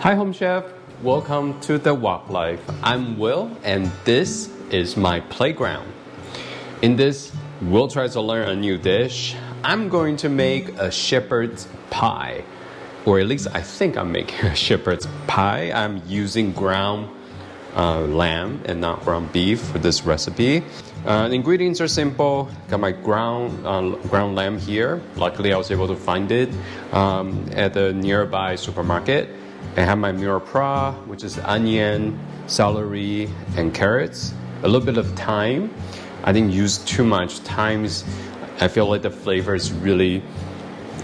Hi Home Chef, welcome to the Wok Life. I'm Will and this is my playground. In this, we'll try to learn a new dish. I'm going to make a shepherd's pie, or at least I think I'm making a shepherd's pie. I'm using ground lamb and not ground beef for this recipe. The ingredients are simple. Got my ground lamb here. Luckily I was able to find it at the nearby supermarket. I have my mirepoix pra, which is onion, celery, and carrots. A little bit of thyme. I didn't use too much. I feel like the flavor is really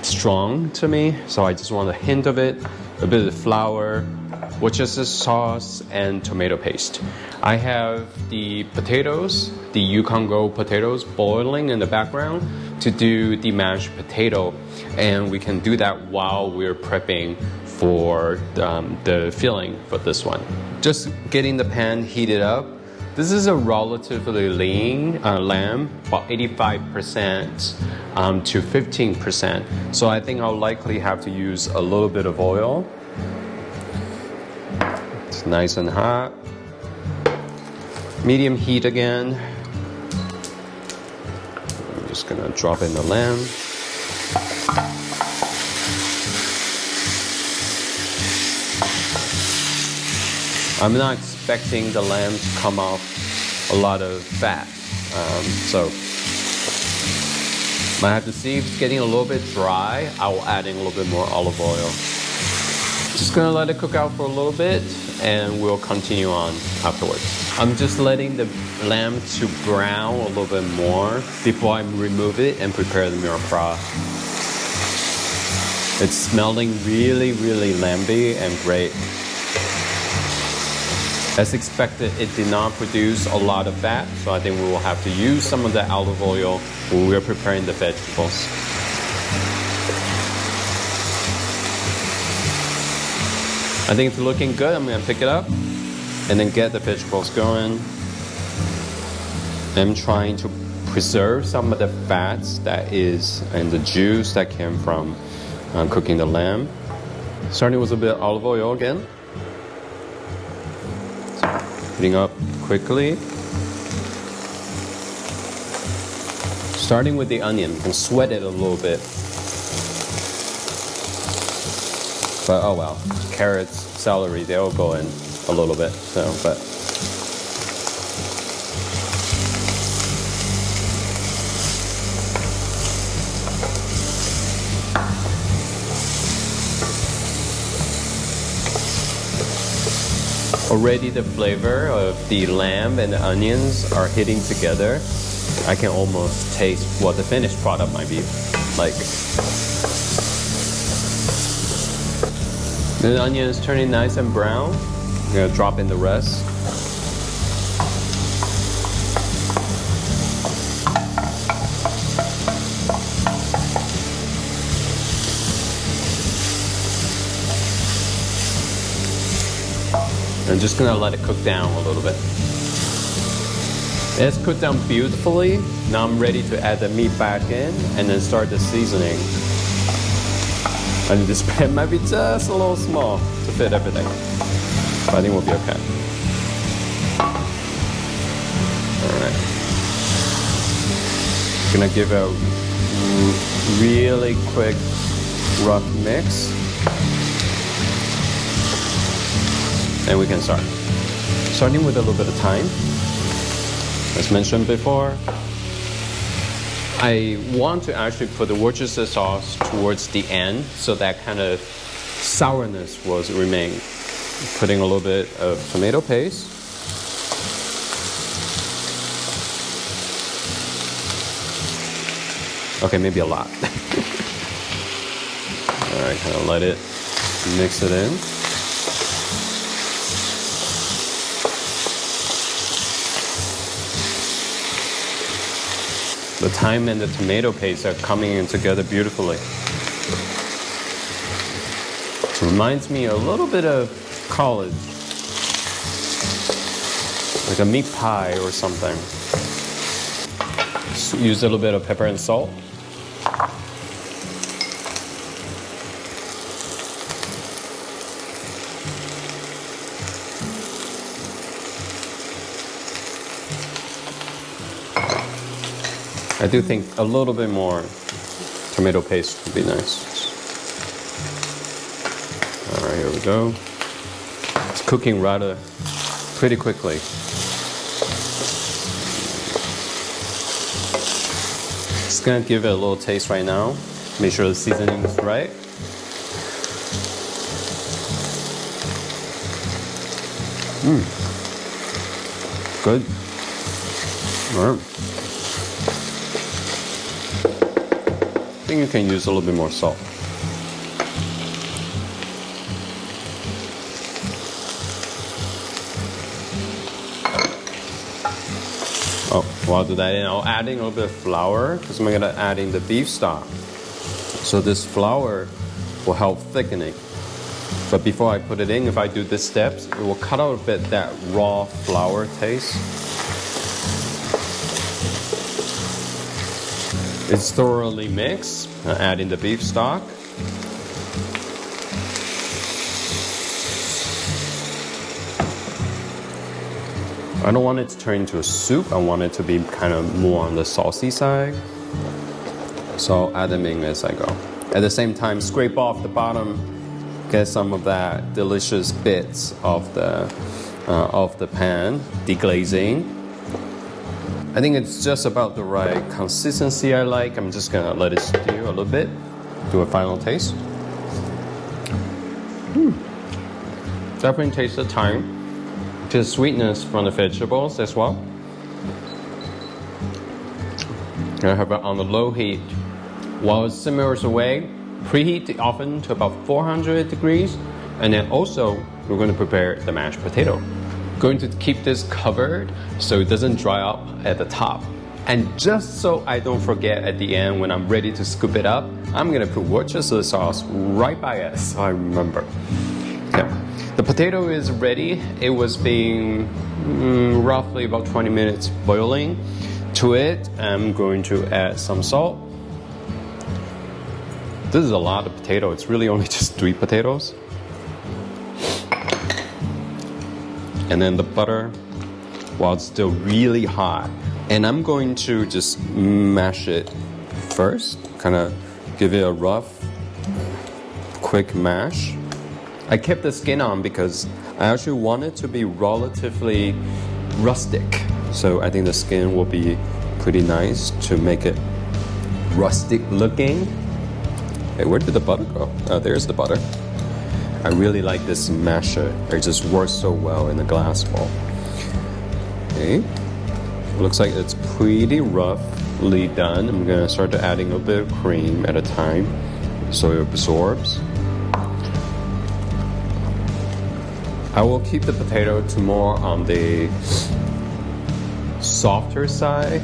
strong to me, so I just want a hint of it. A bit of flour, Worcestershire sauce, and tomato paste. I have the potatoes, the Yukon Gold potatoes, boiling in the background to do the mashed potato, and we can do that while we're prepping for the filling for this one. Just getting the pan heated up. This is a relatively lean lamb, about 85% to 15%. So I think I'll likely have to use a little bit of oil. It's nice and hot. Medium heat again. I'm just gonna drop in the lamb. I'm not expecting the lamb to come off a lot of fat, so might have to see if it's getting a little bit dry. I will add in a little bit more olive oil. Just gonna let it cook out for a little bit and we'll continue on afterwards. I'm just letting the lamb to brown a little bit more before I remove it and prepare the mirepoix. It's smelling really, really lamby and great. As expected, it did not produce a lot of fat, so I think we will have to use some of the olive oil when we're preparing the vegetables. I think it's looking good. I'm going to pick it up and then get the vegetables going. I'm trying to preserve some of the fats and the juice that came from cooking the lamb. Starting with a bit of olive oil again. Heating up quickly. Starting with the onion, you can sweat it a little bit. But oh well, carrots, celery, they all go in a little bit. Already the flavor of the lamb and the onions are hitting together. I can almost taste what the finished product might be like. The onion is turning nice and brown. I'm gonna drop in the rest. I'm just gonna let it cook down a little bit. It's cooked down beautifully. Now I'm ready to add the meat back in and then start the seasoning. And this pan might be just a little small to fit everything, but I think we'll be okay. Alright. Gonna give a really quick rough mix. And we can start. Starting with a little bit of thyme. As mentioned before, I want to actually put the Worcestershire sauce towards the end so that kind of sourness will remain. Putting a little bit of tomato paste. Okay, maybe a lot. Alright, kind of let it mix it in. The thyme and the tomato paste are coming in together beautifully. It reminds me a little bit of college. Like a meat pie or something. Just use a little bit of pepper and salt. I do think a little bit more tomato paste would be nice. All right, here we go. It's cooking rather pretty quickly. Just gonna give it a little taste right now. Make sure the seasoning is right. Good. All right. I think you can use a little bit more salt. Oh, while I do that, I'll adding a little bit of flour because I'm gonna add in the beef stock. So this flour will help thickening. But before I put it in, if I do these steps, it will cut out a bit that raw flour taste. It's thoroughly mixed. I add in the beef stock. I don't want it to turn into a soup. I want it to be kind of more on the saucy side. So I'll add them in as I go. At the same time, scrape off the bottom, get some of that delicious bits of the pan, deglazing. I think it's just about the right consistency I like. I'm just gonna let it stew a little bit, do a final taste. Definitely taste the thyme. Just sweetness from the vegetables as well. Gonna have it on the low heat. While it simmers away, preheat the oven to about 400 degrees. And then also, we're going to prepare the mashed potato. Going to keep this covered so it doesn't dry up at the top. And just so I don't forget at the end when I'm ready to scoop it up, I'm going to put Worcestershire sauce right by it so I remember. Okay. The potato is ready. It was being roughly about 20 minutes boiling. To it, I'm going to add some salt. This is a lot of potato. It's really only just 3 potatoes. And then the butter, while it's still really hot. And I'm going to just mash it first, kind of give it a rough, quick mash. I kept the skin on because I actually want it to be relatively rustic. So I think the skin will be pretty nice to make it rustic looking. Hey, where did the butter go? Oh, there's the butter. I really like this masher. It just works so well in the glass bowl. Okay. Looks like it's pretty roughly done. I'm gonna start to adding a bit of cream at a time so it absorbs. I will keep the potato to more on the softer side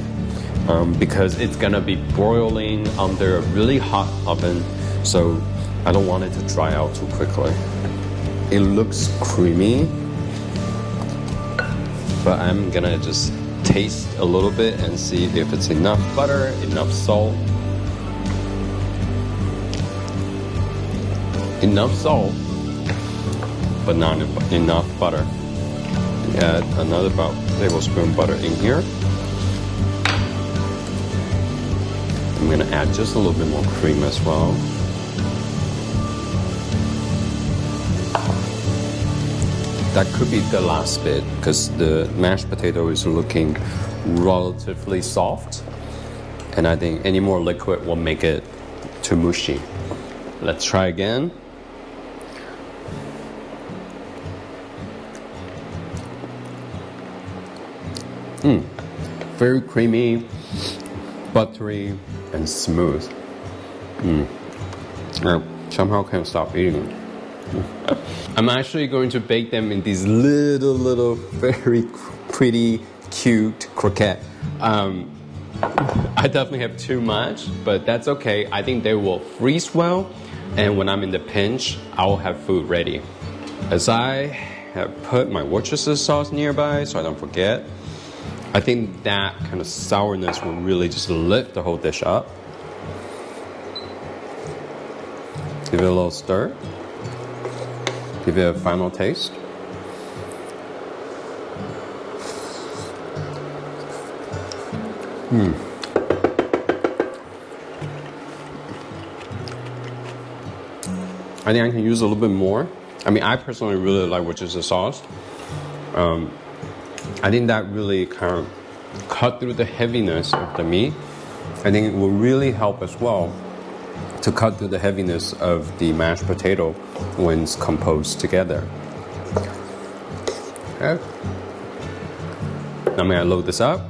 because it's gonna be broiling under a really hot oven, so I don't want it to dry out too quickly. It looks creamy, but I'm gonna just taste a little bit and see if it's enough butter, enough salt. Enough salt, but not enough butter. Add another about tablespoon butter in here. I'm gonna add just a little bit more cream as well. That could be the last bit because the mashed potato is looking relatively soft, and I think any more liquid will make it too mushy. Let's try again. Very creamy, buttery, and smooth. I somehow can't stop eating it. I'm actually going to bake them in these little, very pretty, cute croquette. I definitely have too much, but that's okay. I think they will freeze well, and when I'm in the pinch, I will have food ready. As I have put my Worcestershire sauce nearby so I don't forget, I think that kind of sourness will really just lift the whole dish up. Give it a little stir. Give it a final taste. I think I can use a little bit more. I mean, I personally really like Worcestershire sauce. I think that really kind of cut through the heaviness of the meat. I think it will really help as well to cut through the heaviness of the mashed potato when it's composed together. Okay. I'm gonna load this up.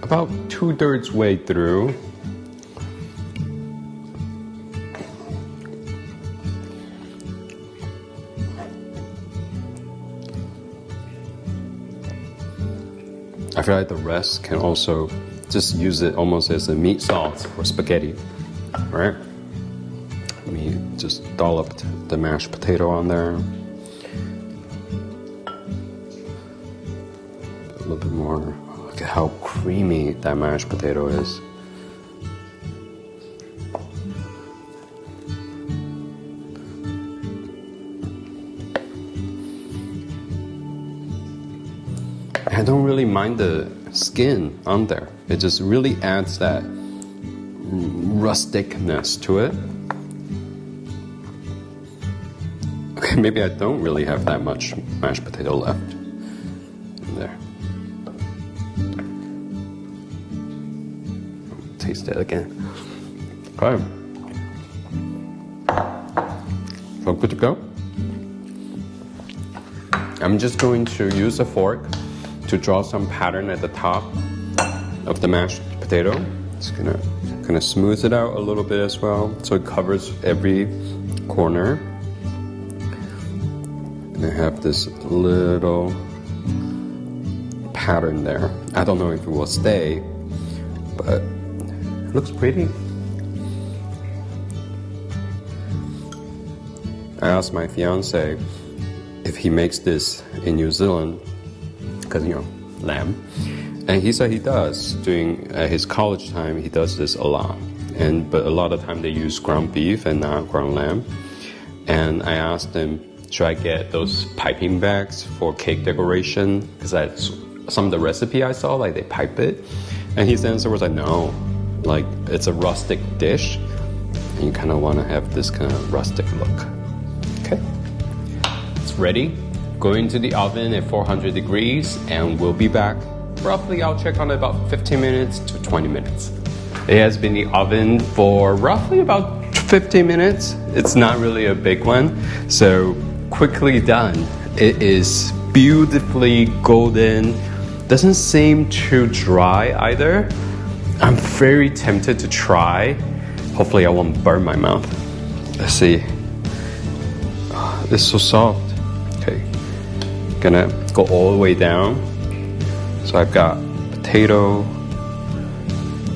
About 2/3 way through. I feel like the rest can also just use it almost as a meat sauce for spaghetti, right? Let me just dollop the mashed potato on there. A little bit more. Look at how creamy that mashed potato is. I don't really mind the skin on there. It just really adds that rusticness to it. Okay, maybe I don't really have that much mashed potato left in there. Taste it again. Okay. So good to go. I'm just going to use a fork to draw some pattern at the top of the mashed potato. It's gonna smooth it out a little bit as well, so it covers every corner. And I have this little pattern there. I don't know if it will stay, but it looks pretty. I asked my fiance if he makes this in New Zealand, because, you know, lamb. And he said he does. During his college time, he does this a lot. But a lot of time they use ground beef and not ground lamb. And I asked him, should I get those piping bags for cake decoration? Because some of the recipe I saw, like they pipe it. And his answer was like, no, like it's a rustic dish. And you kind of want to have this kind of rustic look. Okay, it's ready. Go into the oven at 400 degrees and we'll be back. Roughly, I'll check on it about 15 minutes to 20 minutes. It has been in the oven for roughly about 15 minutes. It's not really a big one, so quickly done. It is beautifully golden. Doesn't seem too dry either. I'm very tempted to try. Hopefully I won't burn my mouth. Let's see. Oh, it's so soft. Okay. Gonna go all the way down. So I've got potato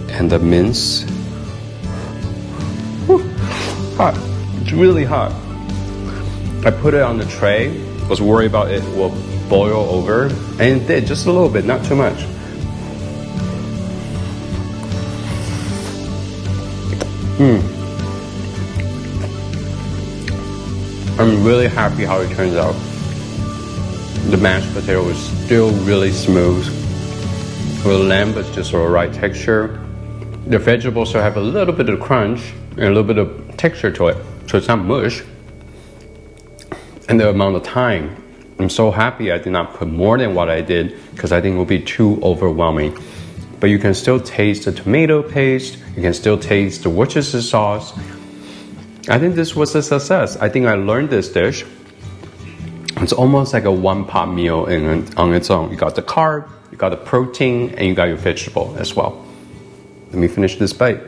and the mince. Whew, hot. It's really hot. I put it on the tray. Was worried about it will boil over, and it did, just a little bit, not too much. I'm really happy how it turns out. The mashed potato is still really smooth. The lamb is just the right texture. The vegetables still have a little bit of crunch and a little bit of texture to it, so it's not mush. And the amount of thyme, I'm so happy I did not put more than what I did, because I think it would be too overwhelming. But you can still taste the tomato paste, you can still taste the Worcestershire sauce. I think this was a success. I think I learned this dish. It's almost like a one-pot meal on its own. You got the carb, you got the protein, and you got your vegetable as well. Let me finish this bite.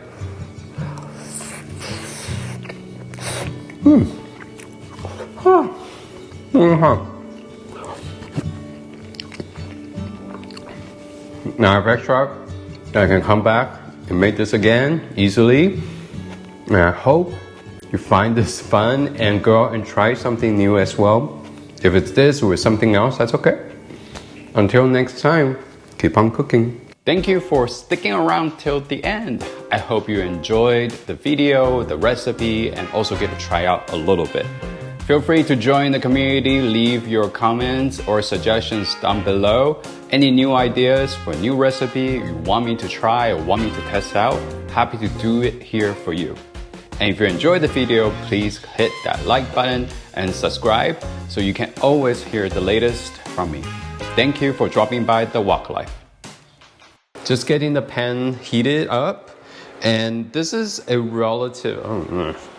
Now I have extra, I can come back and make this again easily. And I hope you find this fun and go out and try something new as well. If it's this or something else, that's okay. Until next time, keep on cooking. Thank you for sticking around till the end. I hope you enjoyed the video, the recipe, and also get to try out a little bit. Feel free to join the community, leave your comments or suggestions down below. Any new ideas for new recipe you want me to try or want me to test out, happy to do it here for you. And if you enjoyed the video, please hit that like button and subscribe so you can always hear the latest from me. Thank you for dropping by the Wok Life. Just getting the pan heated up, and this is a relative